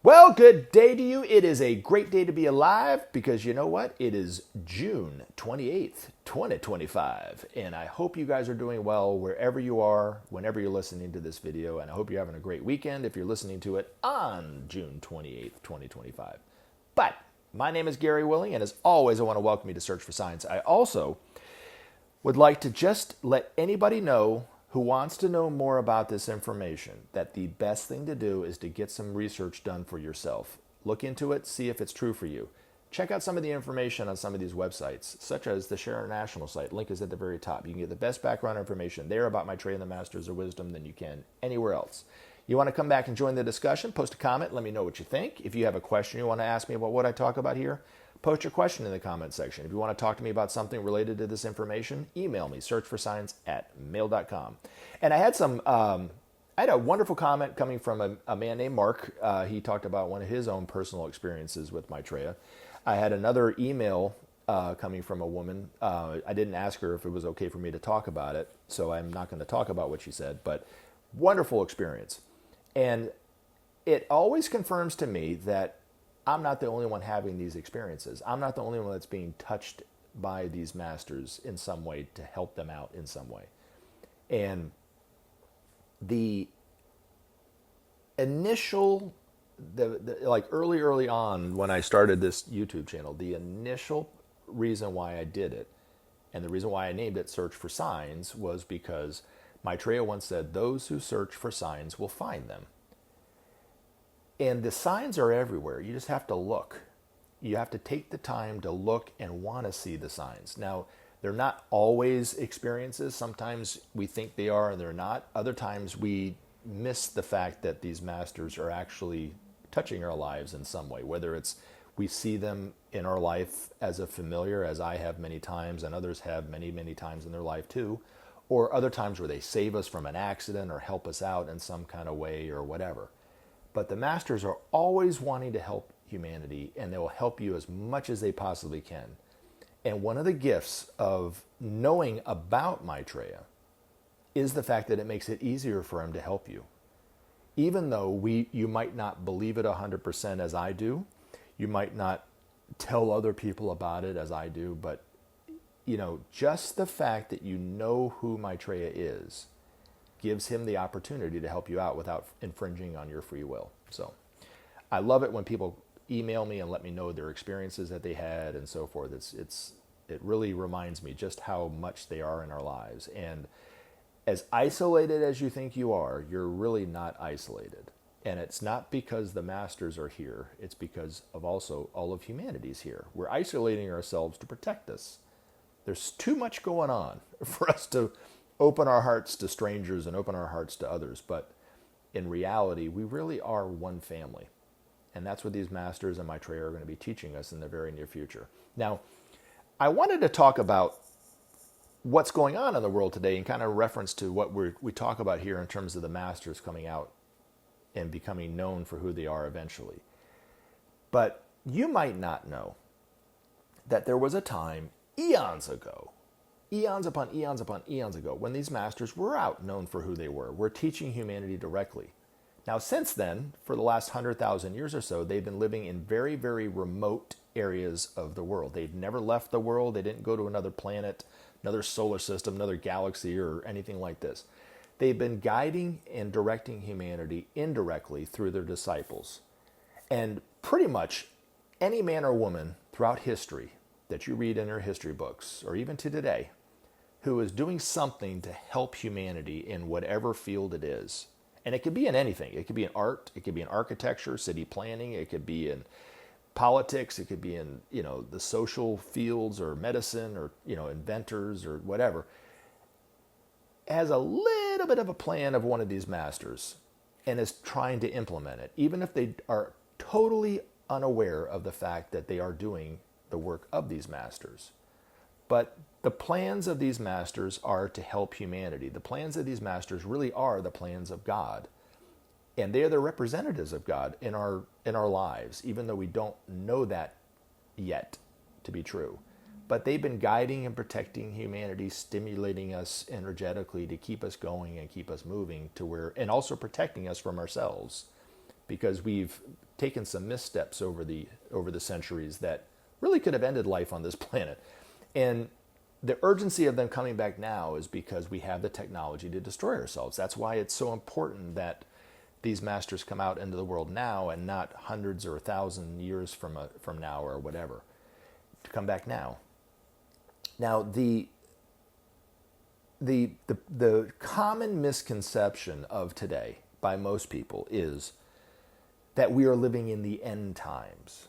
Well, good day to you. It is a great day to be alive because you know what? It is June 28th, 2025. And I hope you guys are doing well wherever you are, whenever you're listening to this video. And I hope you're having a great weekend if you're listening to it on June 28th, 2025. But my name is Gary Willing, and as always, I want to welcome you to Search for Science. I also would like to just let anybody know who wants to know more about this information that the best thing to do is to get some research done for yourself. Look into it, see if it's true for you. Check out some of the information on some of these websites, such as the Share International site. Link is at the very top. You can get the best background information there about Maitreya and the Masters of Wisdom than you can anywhere else. You want to come back and join the discussion, post a comment, let me know what you think. If you have a question you want to ask me about what I talk about here, post your question in the comment section. If you want to talk to me about something related to this information, email me, searchforscience@mail.com. And I had a wonderful comment coming from a man named Mark. He talked about one of his own personal experiences with Maitreya. I had another email coming from a woman. I didn't ask her if it was okay for me to talk about it, so I'm not going to talk about what she said, but wonderful experience. And it always confirms to me that I'm not the only one having these experiences. I'm not the only one that's being touched by these masters in some way to help them out in some way. And the initial, like early on when I started this YouTube channel, the initial reason why I did it and the reason why I named it Search for Signs was because Maitreya once said, "Those who search for signs will find them." And the signs are everywhere. You just have to look. You have to take the time to look and want to see the signs. Now, they're not always experiences. Sometimes we think they are and they're not. Other times we miss the fact that these masters are actually touching our lives in some way, whether it's we see them in our life as a familiar, as I have many times and others have many, many times in their life too, or other times where they save us from an accident or help us out in some kind of way or whatever. But the masters are always wanting to help humanity, and they will help you as much as they possibly can. And one of the gifts of knowing about Maitreya is the fact that it makes it easier for him to help you. Even though you might not believe it 100% as I do, you might not tell other people about it as I do, but just the fact that you know who Maitreya is gives him the opportunity to help you out without infringing on your free will. So I love it when people email me and let me know their experiences that they had and so forth. It really reminds me just how much they are in our lives. And as isolated as you think you are, you're really not isolated. And it's not because the masters are here. It's because of also all of humanity's here. We're isolating ourselves to protect us. There's too much going on for us to open our hearts to strangers and open our hearts to others. But in reality, we really are one family. And that's what these masters and Maitreya are going to be teaching us in the very near future. Now, I wanted to talk about what's going on in the world today in kind of reference to what we talk about here in terms of the masters coming out and becoming known for who they are eventually. But you might not know that there was a time eons ago, eons upon eons upon eons ago, when these masters were out known for who they were teaching humanity directly. Now, since then, for the last 100,000 years or so, they've been living in very, very remote areas of the world. They've never left the world. They didn't go to another planet, another solar system, another galaxy, or anything like this. They've been guiding and directing humanity indirectly through their disciples. And pretty much any man or woman throughout history that you read in their history books, or even to today, who is doing something to help humanity in whatever field it is. And it could be in anything. It could be in art, it could be in architecture, city planning, it could be in politics, it could be in, the social fields or medicine or, inventors or whatever, has a little bit of a plan of one of these masters and is trying to implement it, even if they are totally unaware of the fact that they are doing the work of these masters. But the plans of these masters are to help humanity. The plans of these masters really are the plans of God. And they are the representatives of God in our lives, even though we don't know that yet to be true. But they've been guiding and protecting humanity, stimulating us energetically to keep us going and keep us moving to where, and also protecting us from ourselves because we've taken some missteps over the centuries that really could have ended life on this planet. And the urgency of them coming back now is because we have the technology to destroy ourselves. That's why it's so important that these masters come out into the world now and not hundreds or 1,000 years from now or whatever, to come back now. Now, the common misconception of today by most people is that we are living in the end times.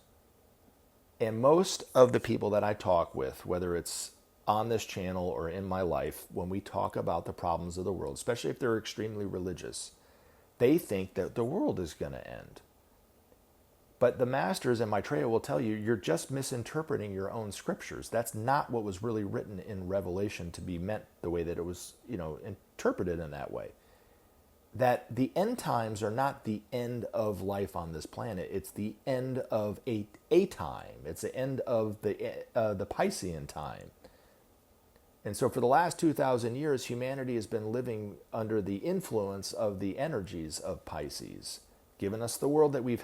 And most of the people that I talk with, whether it's on this channel or in my life, when we talk about the problems of the world, especially if they're extremely religious, they think that the world is going to end. But the masters and Maitreya will tell you, you're just misinterpreting your own scriptures. That's not what was really written in Revelation to be meant the way that it was, interpreted in that way. That the end times are not the end of life on this planet. It's the end of a time. It's the end of the Piscean time. And so for the last 2,000 years, humanity has been living under the influence of the energies of Pisces, giving us the world that we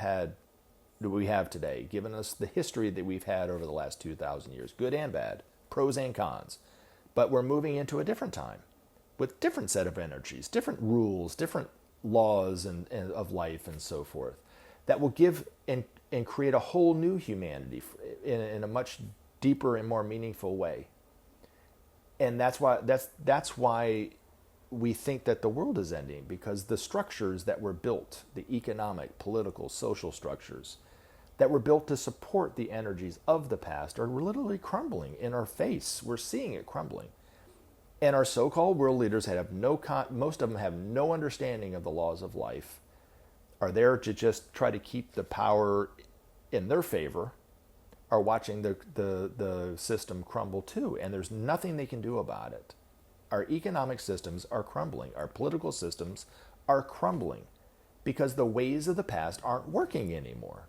have today, giving us the history that we've had over the last 2,000 years, good and bad, pros and cons. But we're moving into a different time with different set of energies, different rules, different laws and of life and so forth, that will give and create a whole new humanity in a much deeper and more meaningful way. And that's why we think that the world is ending, because the structures that were built, the economic, political, social structures that were built to support the energies of the past are literally crumbling in our face. We're seeing it crumbling. And our so-called world leaders most of them have no understanding of the laws of life, are there to just try to keep the power in their favor, are watching the system crumble too, and there's nothing they can do about it. Our economic systems are crumbling. Our political systems are crumbling because the ways of the past aren't working anymore.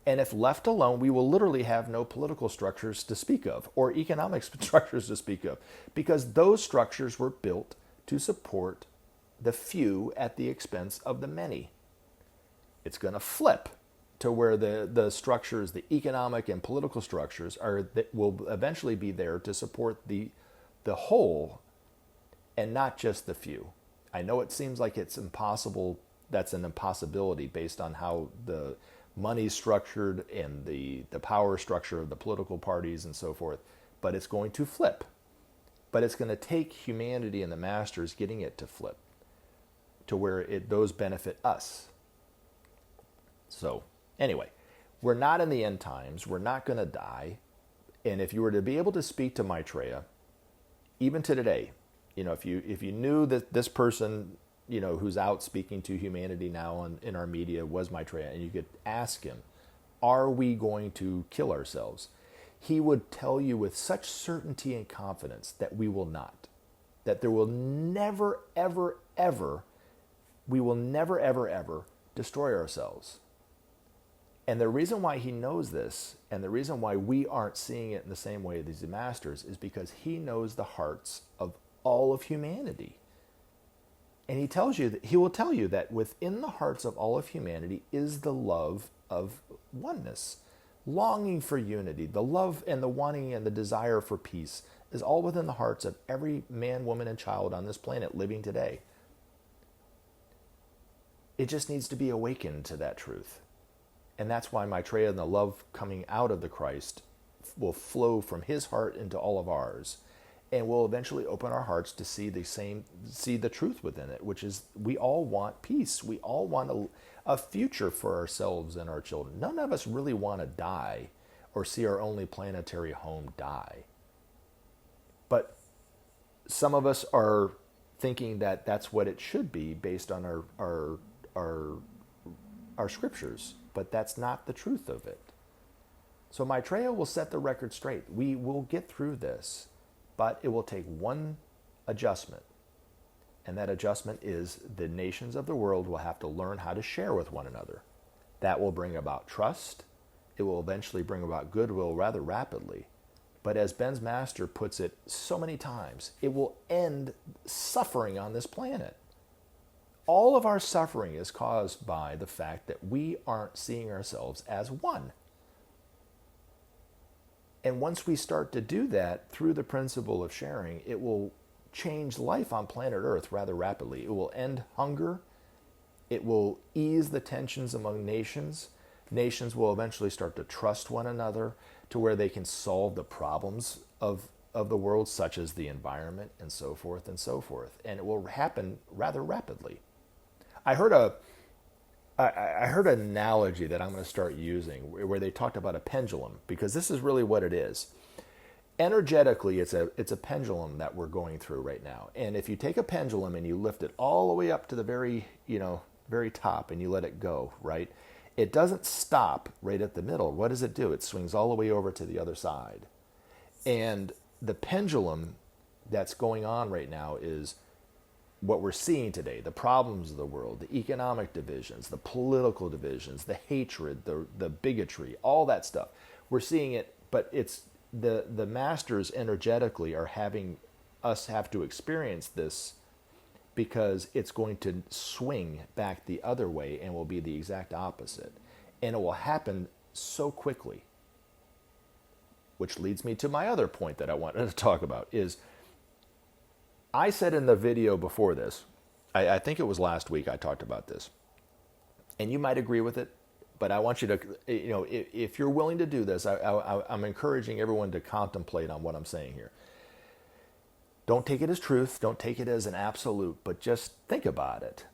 And if left alone, we will literally have no political structures to speak of or economic structures to speak of, because those structures were built to support the few at the expense of the many. It's going to flip to where the structures, the economic and political structures, will eventually be there to support the whole and not just the few. I know it seems like it's impossible. That's an impossibility based on how the money's structured and the power structure of the political parties and so forth, but it's going to flip. But it's going to take humanity and the masters getting it to flip to where those benefit us. So anyway, we're not in the end times. We're not going to die. And if you were to be able to speak to Maitreya, even to today, if you knew that this person, who's out speaking to humanity now in our media was Maitreya, and you could ask him, are we going to kill ourselves? He would tell you with such certainty and confidence that we will not. That there will never, ever, ever, we will never, ever, ever destroy ourselves. And the reason why he knows this, and the reason why we aren't seeing it in the same way as the masters, is because he knows the hearts of all of humanity. And he will tell you that within the hearts of all of humanity is the love of oneness, longing for unity, the love and the wanting and the desire for peace is all within the hearts of every man, woman, and child on this planet living today. It just needs to be awakened to that truth. And that's why Maitreya and the love coming out of the Christ will flow from his heart into all of ours, and will eventually open our hearts to see the truth within it, which is we all want peace. We all want a future for ourselves and our children. None of us really want to die or see our only planetary home die. But some of us are thinking that that's what it should be based on our scriptures, but that's not the truth of it. So Maitreya will set the record straight. We will get through this, but it will take one adjustment. And that adjustment is the nations of the world will have to learn how to share with one another. That will bring about trust. It will eventually bring about goodwill rather rapidly. But as Ben's master puts it so many times, it will end suffering on this planet. All of our suffering is caused by the fact that we aren't seeing ourselves as one. And once we start to do that through the principle of sharing, it will change life on planet Earth rather rapidly. It will end hunger. It will ease the tensions among nations. Nations will eventually start to trust one another to where they can solve the problems of the world, such as the environment and so forth and so forth. And it will happen rather rapidly. I heard an analogy that I'm going to start using where they talked about a pendulum, because this is really what it is. Energetically, it's a pendulum that we're going through right now. And if you take a pendulum and you lift it all the way up to the very top and you let it go, right? It doesn't stop right at the middle. What does it do? It swings all the way over to the other side. And the pendulum that's going on right now is what we're seeing today, the problems of the world, the economic divisions, the political divisions, the hatred, the bigotry, all that stuff. We're seeing it, but it's the masters energetically are having us have to experience this, because it's going to swing back the other way and will be the exact opposite. And it will happen so quickly. Which leads me to my other point that I wanted to talk about is, I said in the video before this, I think it was last week I talked about this, and you might agree with it, but I want you to, if you're willing to do this, I'm encouraging everyone to contemplate on what I'm saying here. Don't take it as truth, don't take it as an absolute, but just think about it.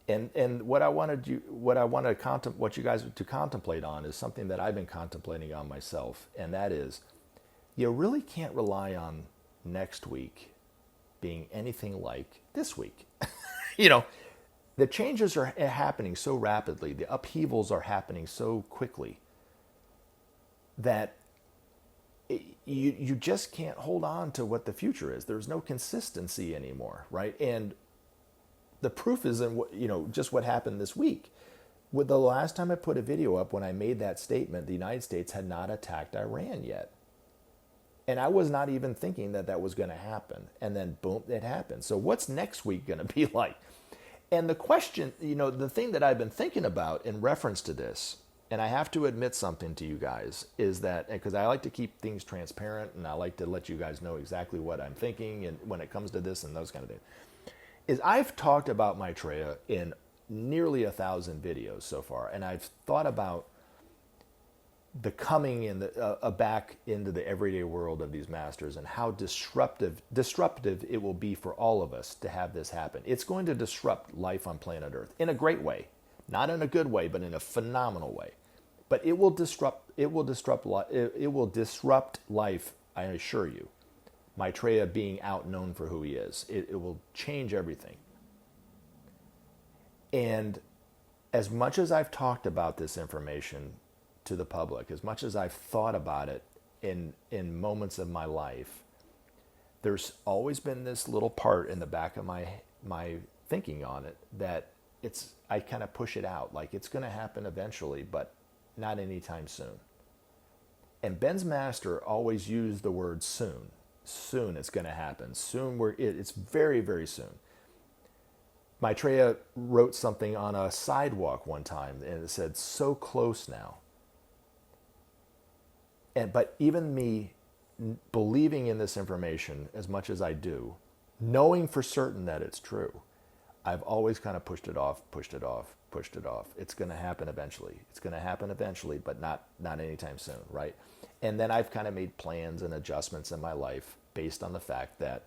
And what you guys to contemplate on is something that I've been contemplating on myself, and that is, you really can't rely on next week being anything like this week. The changes are happening so rapidly, the upheavals are happening so quickly, that you just can't hold on to what the future is. There's no consistency anymore, right? And the proof is in just what happened this week. With the last time I put a video up, when I made that statement, the United States had not attacked Iran yet. And I was not even thinking that was going to happen. And then boom, it happened. So what's next week going to be like? And the question, the thing that I've been thinking about in reference to this, and I have to admit something to you guys, is that, because I like to keep things transparent and I like to let you guys know exactly what I'm thinking and when it comes to this and those kind of things, is I've talked about Maitreya in nearly 1,000 videos so far, and I've thought about the coming in back into the everyday world of these masters and how disruptive it will be for all of us to have this happen. It's going to disrupt life on planet Earth in a great way, not in a good way, but in a phenomenal way. But it will disrupt life, I assure you. Maitreya being out known for who he is, it will change everything. And as much as I've talked about this information to the public, as much as I've thought about it in moments of my life, there's always been this little part in the back of my thinking on it that I kind of push it out, like it's going to happen eventually, but not anytime soon. And Ben's master always used the word soon. Soon it's going to happen. Soon it's very, very soon. Maitreya wrote something on a sidewalk one time, and it said, "So close now." But even me believing in this information as much as I do, knowing for certain that it's true, I've always kind of pushed it off. It's going to happen eventually. But not anytime soon, right? And then I've kind of made plans and adjustments in my life based on the fact that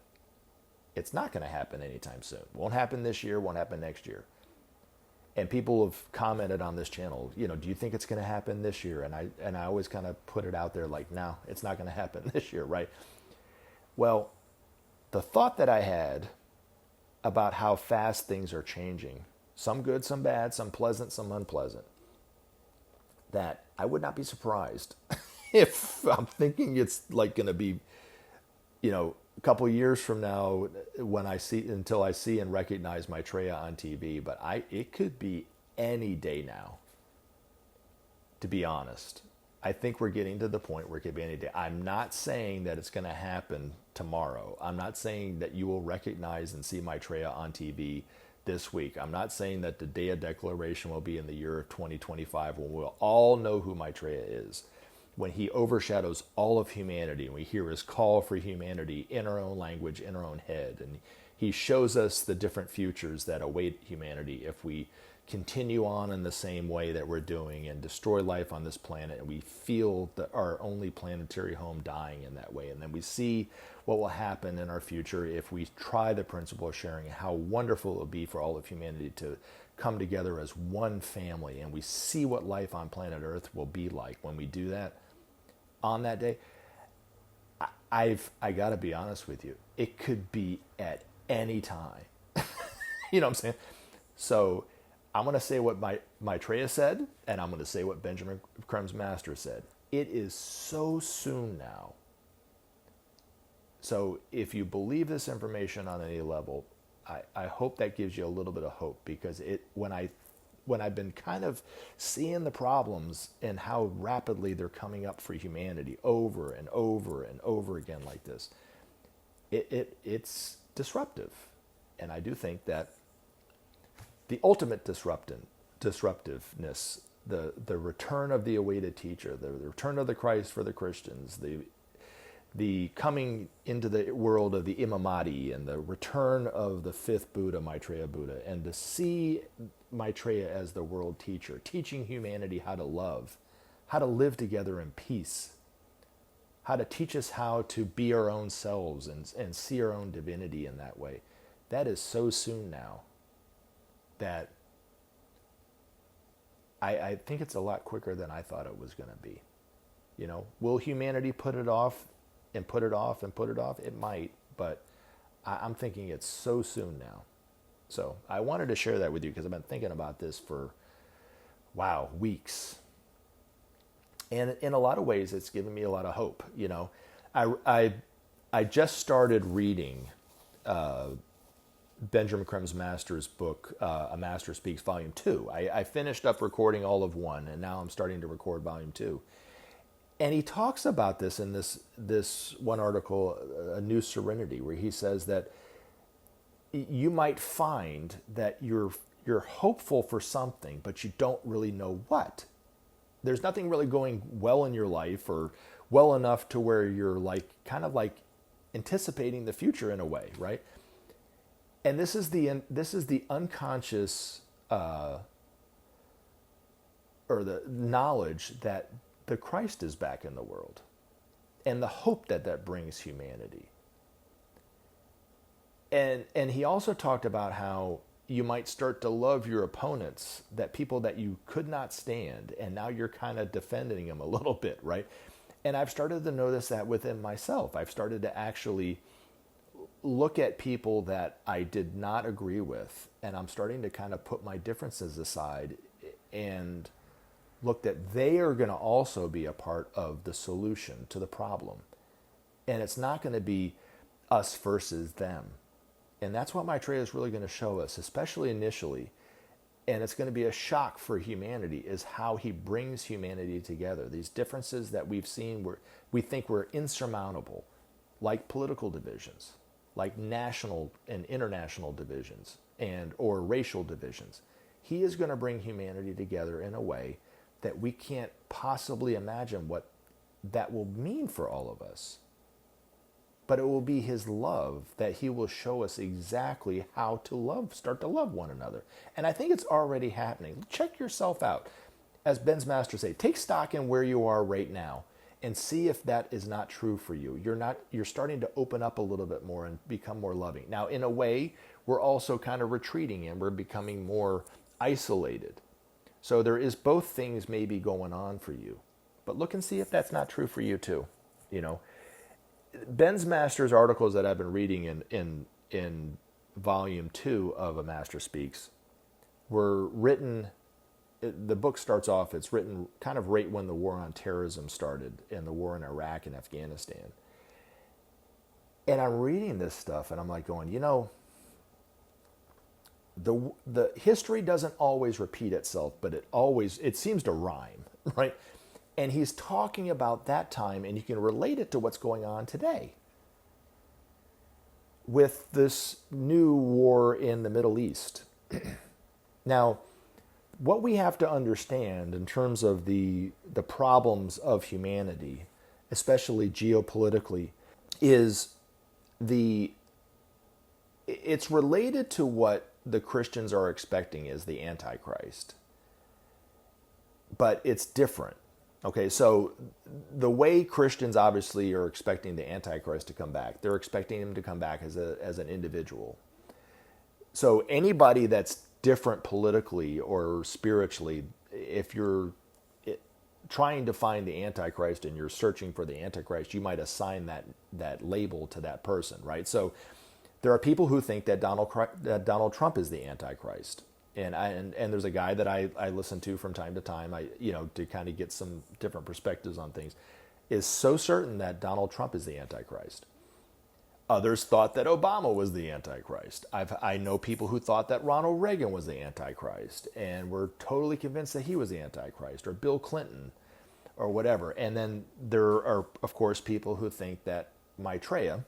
it's not going to happen anytime soon. Won't happen this year, won't happen next year. And people have commented on this channel, do you think it's going to happen this year? And I always kind of put it out there like, no, it's not going to happen this year, right? Well, the thought that I had about how fast things are changing, some good, some bad, some pleasant, some unpleasant, that I would not be surprised if I'm thinking it's like going to be, a couple years from now until I see and recognize Maitreya on TV, but it could be any day now, to be honest. I think we're getting to the point where it could be any day. I'm not saying that it's going to happen tomorrow. I'm not saying that you will recognize and see Maitreya on TV this week. I'm not saying that the day of declaration will be in the year of 2025 when we'll all know who Maitreya is, when he overshadows all of humanity and we hear his call for humanity in our own language, in our own head. And he shows us the different futures that await humanity if we continue on in the same way that we're doing and destroy life on this planet, and we feel our only planetary home dying in that way. And then we see what will happen in our future if we try the principle of sharing, how wonderful it will be for all of humanity to come together as one family, and we see what life on planet Earth will be like when we do that on that day. I got to be honest with you, it could be at any time. You know what I'm saying? So I'm going to say what Maitreya said, and I'm going to say what Benjamin Creme's master said. It is so soon now. So if you believe this information on any level, I hope that gives you a little bit of hope, because when I've been kind of seeing the problems and how rapidly they're coming up for humanity over and over and over again like this, it's disruptive. And I do think that the ultimate disruptiveness, the return of the awaited teacher, the return of the Christ for the Christians, the coming into the world of the Imamati, and the return of the fifth Buddha, Maitreya Buddha, and to see Maitreya as the world teacher, teaching humanity how to love, how to live together in peace, how to teach us how to be our own selves and see our own divinity in that way. That is so soon now that I think it's a lot quicker than I thought it was going to be. You know, will humanity put it off and put it off and put it off? It might, but I'm thinking it's so soon now. So I wanted to share that with you because I've been thinking about this for, weeks. And in a lot of ways, it's given me a lot of hope. You know, I just started reading Benjamin Creme's master's book, A Master Speaks, Volume 2. I finished up recording all of 1, and now I'm starting to record Volume 2. And he talks about this in this one article, A New Serenity, where he says that you might find that you're hopeful for something, but you don't really know what. There's nothing really going well in your life, or well enough to where you're kind of anticipating the future in a way, right? And this is the unconscious or the knowledge that the Christ is back in the world, and the hope that brings humanity. And he also talked about how you might start to love your opponents, that people that you could not stand, and now you're kind of defending them a little bit, right? And I've started to notice that within myself. I've started to actually look at people that I did not agree with, and I'm starting to kind of put my differences aside and look that they are going to also be a part of the solution to the problem. And it's not going to be us versus them. And that's what Maitreya is really going to show us, especially initially. And it's going to be a shock for humanity, is how he brings humanity together. These differences that we've seen, we think were insurmountable, like political divisions, like national and international divisions, or racial divisions. He is going to bring humanity together in a way that we can't possibly imagine what that will mean for all of us. But it will be his love that he will show us exactly how to start to love one another. And I think it's already happening. Check yourself out. As Ben's master say, take stock in where you are right now and see if that is not true for you. You're starting to open up a little bit more and become more loving. Now, in a way, we're also kind of retreating and we're becoming more isolated. So there is both things maybe going on for you. But look and see if that's not true for you too. You know, Ben's master's articles that I've been reading in volume 2 of A Master Speaks were written. The book starts off, it's written kind of right when the war on terrorism started and the war in Iraq and Afghanistan. And I'm reading this stuff and I'm like going, you know, the history doesn't always repeat itself, but it seems to rhyme, right? And he's talking about that time, and you can relate it to what's going on today with this new war in the Middle East Now, what we have to understand in terms of the problems of humanity, especially geopolitically, is the it's related to what the Christians are expecting is the Antichrist, but it's different. Okay, so the way Christians obviously are expecting the Antichrist to come back, they're expecting him to come back as an individual. So anybody that's different politically or spiritually, if you're trying to find the Antichrist and you're searching for the Antichrist, you might assign that label to that person, right? So there are people who think that Donald Trump is the Antichrist. And there's a guy that I listen to from time to time, to kind of get some different perspectives on things, is so certain that Donald Trump is the Antichrist. Others thought that Obama was the Antichrist. I know people who thought that Ronald Reagan was the Antichrist and were totally convinced that he was the Antichrist, or Bill Clinton, or whatever. And then there are, of course, people who think that Maitreya,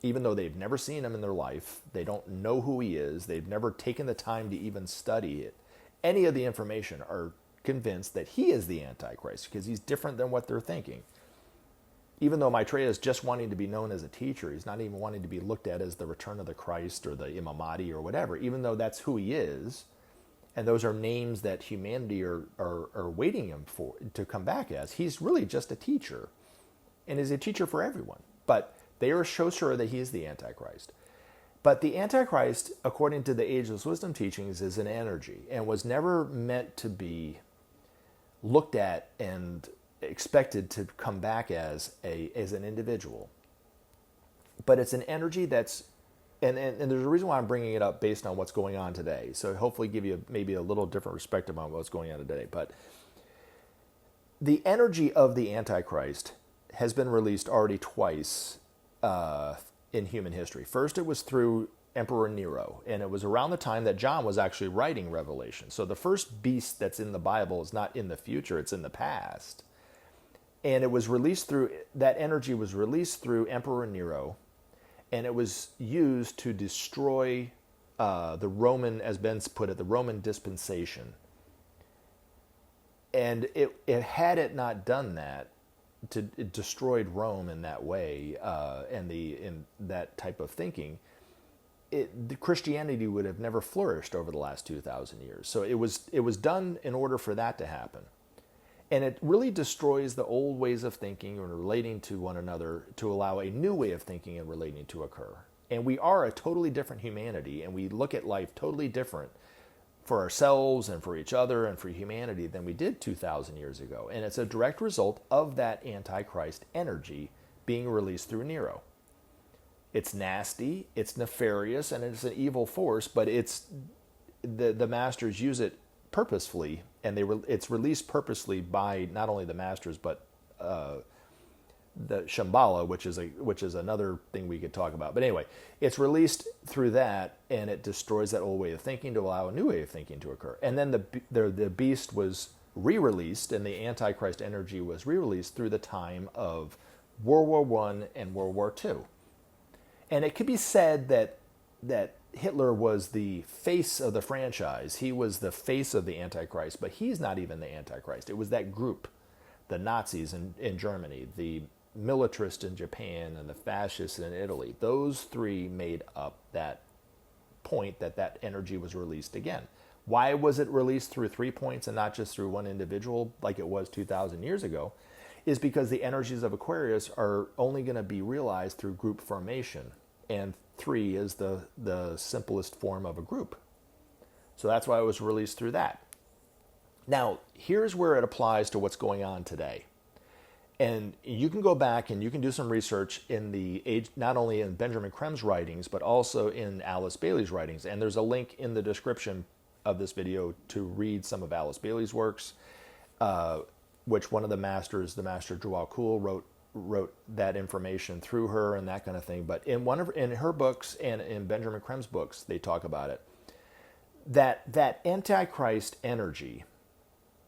even though they've never seen him in their life, they don't know who he is, they've never taken the time to even study it, any of the information, are convinced that he is the Antichrist because he's different than what they're thinking. Even though Maitreya is just wanting to be known as a teacher, he's not even wanting to be looked at as the return of the Christ or the Imam Mahdi or whatever, even though that's who he is, and those are names that humanity are waiting him for to come back as. He's really just a teacher, and is a teacher for everyone. But they are so sure that he is the Antichrist. But the Antichrist, according to the Ageless Wisdom Teachings, is an energy and was never meant to be looked at and expected to come back as an individual. But it's an energy that's, and there's a reason why I'm bringing it up based on what's going on today. So hopefully give you maybe a little different perspective on what's going on today. But the energy of the Antichrist has been released already twice in human history. First, it was through Emperor Nero, and it was around the time that John was actually writing Revelation. So the first beast that's in the Bible is not in the future, it's in the past. And it was released through, that energy was released through Emperor Nero, and it was used to destroy the Roman, as Ben's put it, the Roman dispensation. And it had it not done that, it destroyed Rome in that way, and in that type of thinking, the Christianity would have never flourished over the last 2,000 years. So it was done in order for that to happen. And it really destroys the old ways of thinking and relating to one another to allow a new way of thinking and relating to occur. And we are a totally different humanity, and we look at life totally different for ourselves and for each other and for humanity than we did 2,000 years ago. And it's a direct result of that Antichrist energy being released through Nero. It's nasty, it's nefarious, and it's an evil force, but it's the masters use it purposefully, and it's released purposely by not only the masters, but the Shambhala, which is another thing we could talk about. But anyway, it's released through that, and it destroys that old way of thinking to allow a new way of thinking to occur. And then the beast was re-released, and the Antichrist energy was re-released through the time of World War I and World War II. And it could be said that Hitler was the face of the franchise. He was the face of the Antichrist, but he's not even the Antichrist. It was that group, the Nazis in Germany, the militarists in Japan, and the fascists in Italy. Those three made up that point that energy was released again. Why was it released through 3 points and not just through one individual like it was 2,000 years ago? Is because the energies of Aquarius are only going to be realized through group formation. And 3 is the simplest form of a group. So that's why it was released through that. Now, here's where it applies to what's going on today. And you can go back and you can do some research in not only in Benjamin Creme's writings, but also in Alice Bailey's writings. And there's a link in the description of this video to read some of Alice Bailey's works, which one of the masters, the master Joao wrote that information through her and that kind of thing. But in her books and in Benjamin Creme's books, they talk about it. That Antichrist energy,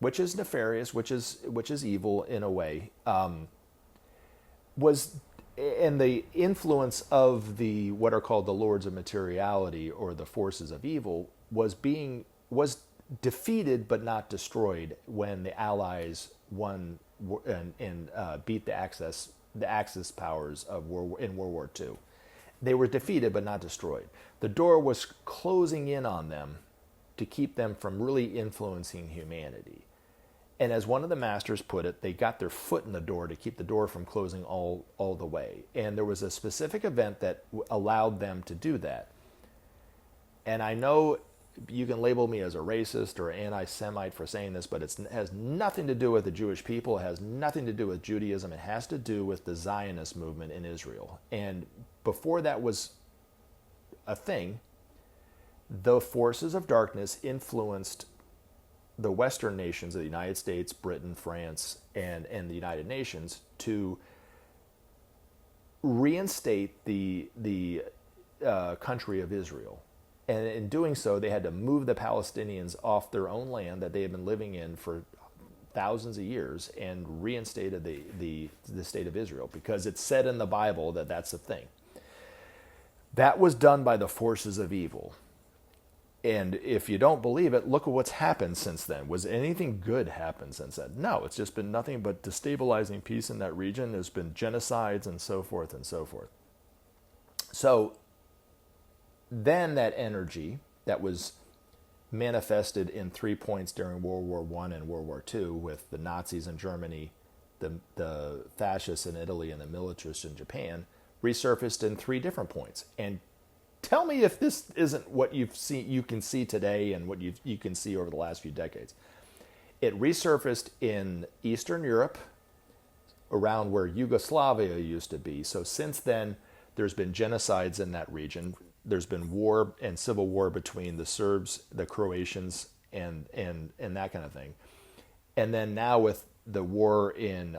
which is nefarious, which is evil in a way, was, and the influence of the what are called the lords of materiality or the forces of evil was defeated but not destroyed when the Allies won and beat the Axis powers of in World War II. They were defeated but not destroyed. The door was closing in on them to keep them from really influencing humanity. And as one of the masters put it, they got their foot in the door to keep the door from closing all the way. And there was a specific event that allowed them to do that. And I know you can label me as a racist or anti-Semite for saying this, but it has nothing to do with the Jewish people. It has nothing to do with Judaism. It has to do with the Zionist movement in Israel. And before that was a thing, the forces of darkness influenced the Western nations of the United States, Britain, France, and the United Nations to reinstate the country of Israel. And in doing so, they had to move the Palestinians off their own land that they had been living in for thousands of years and reinstated the state of Israel, because it's said in the Bible that that's a thing. That was done by the forces of evil. And if you don't believe it, look at what's happened since then. Was anything good happened since then? No, it's just been nothing but destabilizing peace in that region. There's been genocides and so forth and so forth. So then that energy that was manifested in 3 points during World War I and World War II with the Nazis in Germany, the fascists in Italy, and the militarists in Japan, resurfaced in 3 different points. And tell me if this isn't what you can see today and what you can see over the last few decades. It resurfaced in Eastern Europe, around where Yugoslavia used to be. So since then, there's been genocides in that region. There's been war and civil war between the Serbs, the Croatians, and that kind of thing. And then now with the war in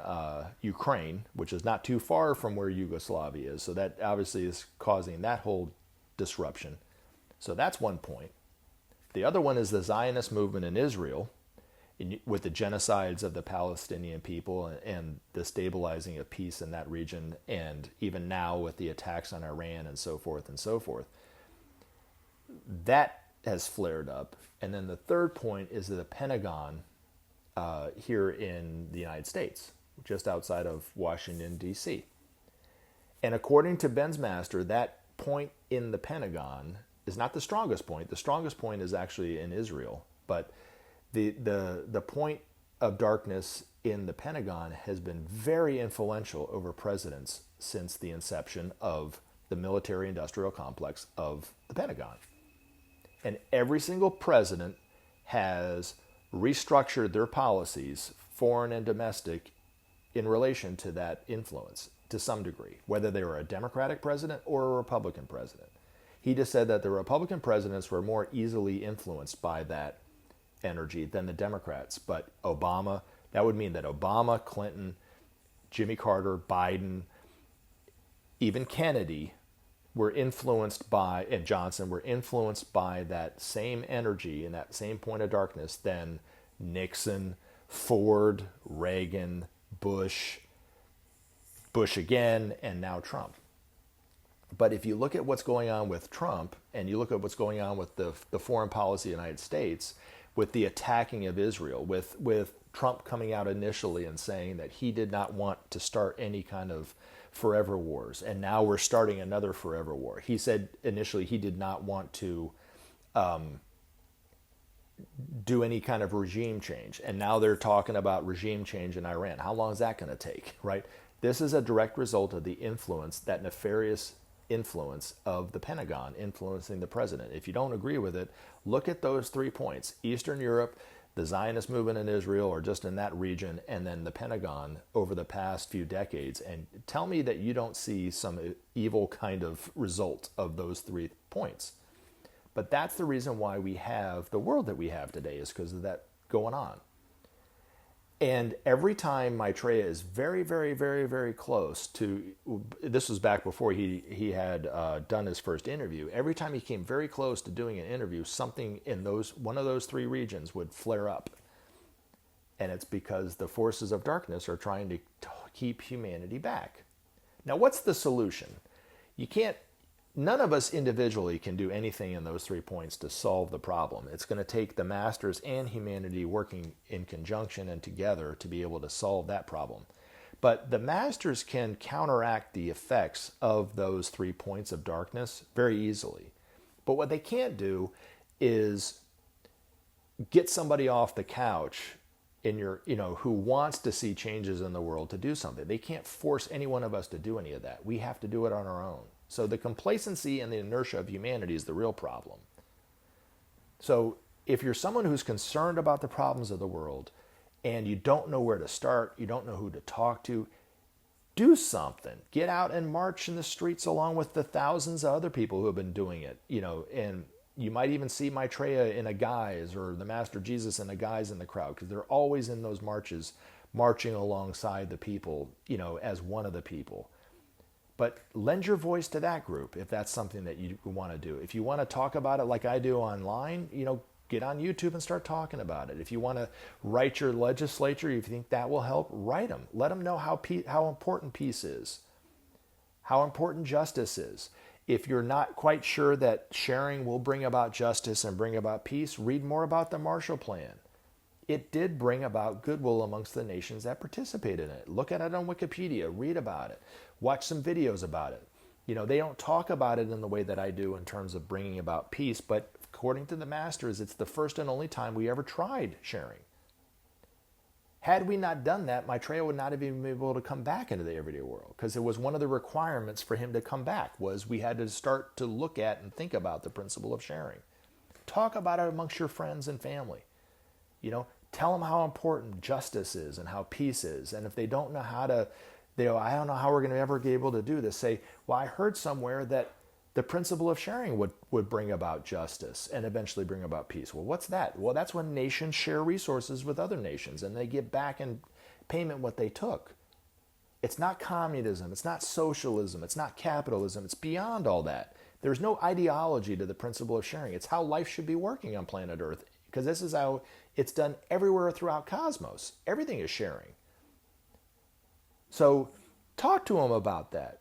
Ukraine, which is not too far from where Yugoslavia is. So that obviously is causing that whole disruption. So that's one point. The other one is the Zionist movement in Israel, with the genocides of the Palestinian people and the stabilizing of peace in that region, and even now with the attacks on Iran and so forth and so forth. That has flared up. And then the third point is the Pentagon here in the United States, just outside of Washington, D.C. And according to Ben's master, that point in the Pentagon is not the strongest point. The strongest point is actually in Israel. But the point of darkness in the Pentagon has been very influential over presidents since the inception of the military-industrial complex of the Pentagon. And every single president has restructured their policies, foreign and domestic, in relation to that influence to some degree, whether they were a Democratic president or a Republican president. He just said that the Republican presidents were more easily influenced by that energy than the Democrats. But Obama, that would mean that Obama, Clinton, Jimmy Carter, Biden, even Kennedy were influenced by, and Johnson were influenced by that same energy and that same point of darkness than Nixon, Ford, Reagan, Bush again, and now Trump. But if you look at what's going on with Trump, and you look at what's going on with the foreign policy of the United States, with the attacking of Israel, with Trump coming out initially and saying that he did not want to start any kind of forever wars, and now we're starting another forever war. He said initially he did not want to do any kind of regime change, and now they're talking about regime change in Iran. How long is that going to take, right? This is a direct result of the influence, that nefarious influence of the Pentagon influencing the president. If you don't agree with it, look at those 3 points: Eastern Europe, the Zionist movement in Israel, or just in that region, and then the Pentagon over the past few decades, and tell me that you don't see some evil kind of result of those 3 points. But that's the reason why we have the world that we have today, is because of that going on. And every time Maitreya is very, very, very, very close to, this was back before he had done his first interview, every time he came very close to doing an interview, something in one of those 3 regions would flare up. And it's because the forces of darkness are trying to keep humanity back. Now, what's the solution? You can't none of us individually can do anything in those 3 points to solve the problem. It's going to take the masters and humanity working in conjunction and together to be able to solve that problem. But the masters can counteract the effects of those 3 points of darkness very easily. But what they can't do is get somebody off the couch who wants to see changes in the world to do something. They can't force any one of us to do any of that. We have to do it on our own. So the complacency and the inertia of humanity is the real problem. So if you're someone who's concerned about the problems of the world and you don't know where to start, you don't know who to talk to, do something. Get out and march in the streets along with the thousands of other people who have been doing it, and you might even see Maitreya in a guise or the Master Jesus in a guise in the crowd, because they're always in those marches marching alongside the people, as one of the people. But lend your voice to that group if that's something that you want to do. If you want to talk about it like I do online, get on YouTube and start talking about it. If you want to write your legislature, if you think that will help, write them. Let them know how important peace is, how important justice is. If you're not quite sure that sharing will bring about justice and bring about peace, read more about the Marshall Plan. It did bring about goodwill amongst the nations that participated in it. Look at it on Wikipedia, read about it, watch some videos about it. They don't talk about it in the way that I do in terms of bringing about peace, but according to the masters, it's the first and only time we ever tried sharing. Had we not done that, Maitreya would not have even been able to come back into the everyday world, because it was one of the requirements for him to come back was we had to start to look at and think about the principle of sharing. Talk about it amongst your friends and family. Tell them how important justice is and how peace is. And if they don't know how to, I don't know how we're going to ever be able to do this, say, well, I heard somewhere that the principle of sharing would bring about justice and eventually bring about peace. Well, what's that? Well, that's when nations share resources with other nations and they give back in payment what they took. It's not communism. It's not socialism. It's not capitalism. It's beyond all that. There's no ideology to the principle of sharing. It's how life should be working on planet Earth, because this is how it's done everywhere throughout cosmos. Everything is sharing. So talk to them about that.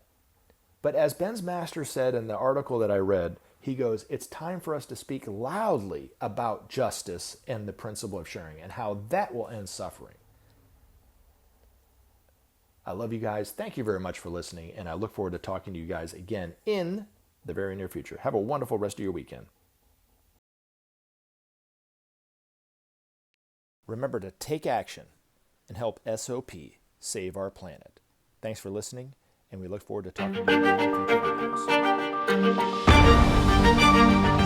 But as Ben's master said in the article that I read, he goes, it's time for us to speak loudly about justice and the principle of sharing and how that will end suffering. I love you guys. Thank you very much for listening, and I look forward to talking to you guys again in the very near future. Have a wonderful rest of your weekend. Remember to take action and help SOP save our planet. Thanks for listening, and we look forward to talking to you again in future videos.